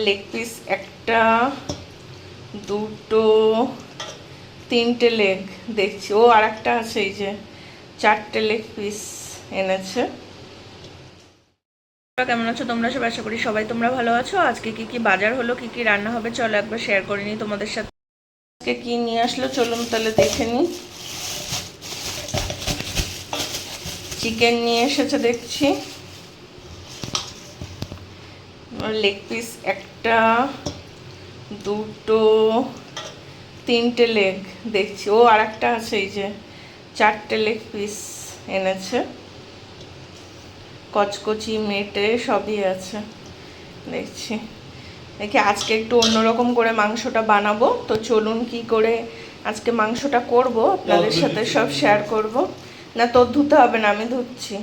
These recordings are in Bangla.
লেগ পিস একটা, দুটো, তিনটে লেগ দেখছি। ও আর একটা আছে, এই যে 4টে লেগ পিস এনেছে। কেমন আছো তোমরা সব? আশা করি সবাই তোমরা ভালো আছো। আজকে কি কি বাজার হলো, কি কি রান্না হবে, চলো একবার শেয়ার করে নিই তোমাদের সাথে। আজকে কি নিয়ে আসলো চলুন তাহলে দেখে নিই। চিকেন নিয়ে এসেছে দেখছি। লেগ পিস একটা, দুটো, তিনটে লেগ দেখছি। ও আর একটা আছে, এই যে 4টে লেগ পিস এনেছে। কচকচি মেটে সবই আছে দেখছি। দেখি আজকে একটু অন্যরকম করে মাংসটা বানাবো, তো চলুন কি করে আজকে মাংসটা করব আপনাদের সাথে সব শেয়ার করব। না তোর ধুতে হবে না, আমি ধুচ্ছি।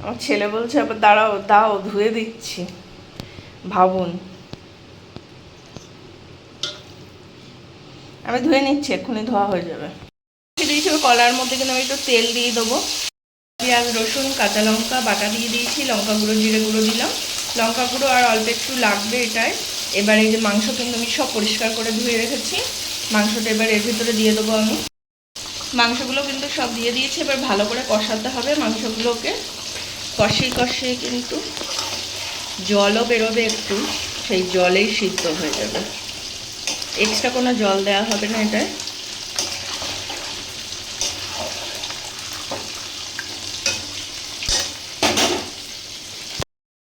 আমার ছেলে বলছে আবার দাঁড়াও দাও ধুয়ে দিচ্ছি, ভাবুন। আমি ধুয়ে নিচ্ছি, এক্ষুনি ধোয়া হয়ে যাবে। দিয়েছি কলার মধ্যে, কিন্তু আমি একটু তেল দিয়ে দেবো। পেঁয়াজ, রসুন, কাঁচা লঙ্কা বাটা দিয়ে দিয়েছি, লঙ্কা গুঁড়ো, জিরে গুঁড়ো দিলাম। লঙ্কা গুঁড়ো আর অল্প একটু লাগবে এটায়। এবার এই যে মাংস কিন্তু আমি সব পরিষ্কার করে ধুয়ে রেখেছি, মাংসটা এবার এর ভিতরে দিয়ে দেবো আমি। মাংসগুলো কিন্তু সব দিয়ে দিয়েছি, এবার ভালো করে কষাতে হবে মাংসগুলোকে। কষিয়ে কিন্তু জলও বেরোবে একটু, সেই জলেই সিদ্ধ হয়ে যাবে, এক্সট্রা কোনো জল দেওয়া হবে না এটায়।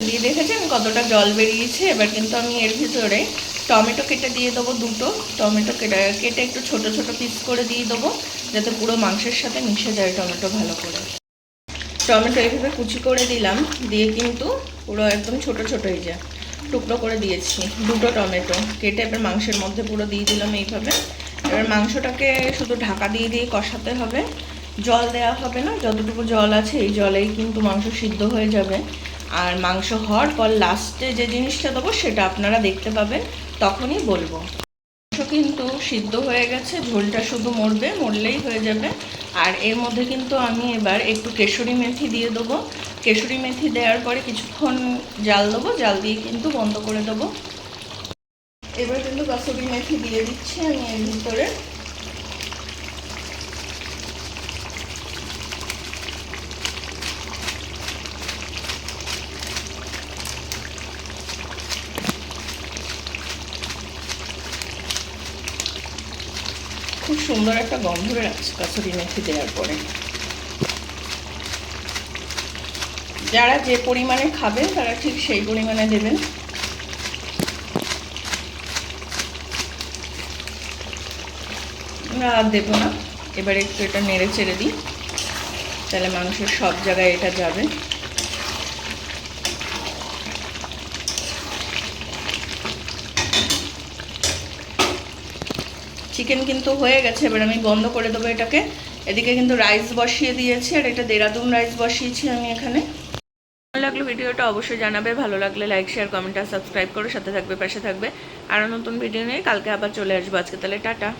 দিয়ে দেখেছেন কতটা জল বেরিয়েছে। এবার কিন্তু আমি এর ভিতরে টমেটো কেটে দিয়ে দেবো, দুটো টমেটো কেটে একটু ছোট ছোট পিস করে দিয়ে দেবো, যাতে পুরো মাংসের সাথে মিশে যায় টমেটো ভালো করে। টমেটো এইভাবে কুচি করে দিলাম, দিয়ে কিন্তু পুরো একদম ছোট ছোট এই যে টুকরো করে দিয়েছি। দুটো টমেটো কেটে এবার মাংসের মধ্যে পুরো দিয়ে দিলাম এইভাবে। এবার মাংসটাকে শুধু ঢাকা দিয়ে দিয়ে কষাতে হবে, জল দেওয়া হবে না। যতটুকু জল আছে এই জলেই কিন্তু মাংস সিদ্ধ হয়ে যাবে। আর মাংস হওয়ার পর লাস্টে যে জিনিসটা দেবো সেটা আপনারা দেখতে পাবেন, তখনই বলবো। মাংস কিন্তু সিদ্ধ হয়ে গেছে, ঝোলটা শুধু মরলেই হয়ে যাবে। আর এর মধ্যে কিন্তু আমি এবার একটু কেশরি মেথি দিয়ে দেবো। কেশরি মেথি দেওয়ার পরে কিছুক্ষণ জাল দেবো, জাল দিয়ে কিন্তু বন্ধ করে দেবো। এবার কিন্তু কসুরি মেথি দিয়ে দিচ্ছি আমি এর ভিতরে। খুব সুন্দর একটা গন্ধ বেরোচ্ছে কসুরি মেথি দেওয়ার পরে। যারা যে পরিমাণে খাবেন তারা ঠিক সেই পরিমাণে দেবেন। আমরা আর দেবো না, এবার একটু এটা নেড়ে চেড়ে দিই, তাহলে মাংসের সব জায়গায় এটা যাবে। চিকেন কিন্তু হয়ে গেছে, এবার আমি বন্ধ করে দেবো এটাকে। এদিকে কিন্তু রাইস বসিয়ে দিয়েছি, আর এটা দেরাদুন রাইস বসিয়েছি আমি এখানে। ভালো লাগলো ভিডিওটা অবশ্যই জানাবে, ভালো লাগলে লাইক, শেয়ার, কমেন্ট আর সাবস্ক্রাইব করে সাথে থাকবে, পাশে থাকবে। আরও নতুন ভিডিও নিয়ে কালকে আবার চলে আসবো। আজকে তাহলে টাটা।